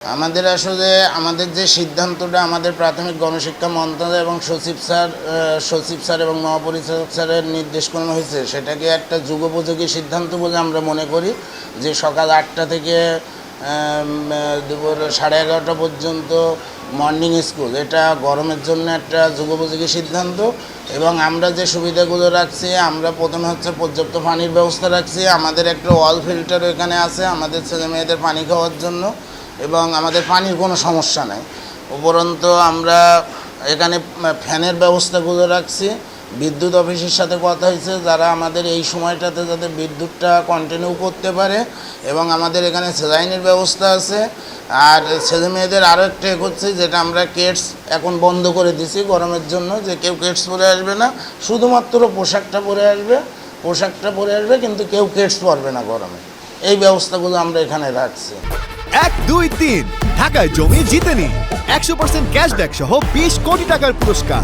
আমাদের আসলে আমাদের যে সিদ্ধান্তটা আমাদের প্রাথমিক গণশিক্ষা মন্ত্রণালয় এবং সচিব স্যার এবং মহাপরিচালক স্যারের নির্দেশক্রমে হয়েছে, সেটাকে একটা যুগোপযোগী সিদ্ধান্ত বলে আমরা মনে করি। যে সকাল 8টা থেকে দুপুর 11:30 পর্যন্ত মর্নিং স্কুল, এটা গরমের জন্য একটা যুগোপযোগী সিদ্ধান্ত। এবং আমরা যে সুবিধাগুলো রাখছি, আমরা প্রথমে হচ্ছে পর্যাপ্ত পানির ব্যবস্থা রাখছি। আমাদের একটা ওয়াল ফিল্টার এখানে আছে আমাদের ছেলে মেয়েদের পানি খাওয়ার জন্য, এবং আমাদের পানির কোনো সমস্যা নাই। উপরন্তু আমরা এখানে ফ্যানের ব্যবস্থাগুলো রাখছি। বিদ্যুৎ অফিসের সাথে কথা হয়েছে, যারা আমাদের এই সময়টাতে যাতে বিদ্যুৎটা কন্টিনিউ করতে পারে। এবং আমাদের এখানে স্যালাইনের ব্যবস্থা আছে। আর ছেলে মেয়েদের আরও একটা হচ্ছে, যেটা আমরা কেটস এখন বন্ধ করে দিছি গরমের জন্য, যে কেউ কেটস পরে আসবে না, শুধুমাত্র পোশাকটা পরে আসবে, কিন্তু কেউ কেটস পরবে না গরমে। এই ব্যবস্থাগুলো আমরা এখানে রাখছি। 1, 2, 3 ঢাকায় জমি জিতে নিন 100% ক্যাশব্যাক সহ 20 কোটি টাকার পুরস্কার।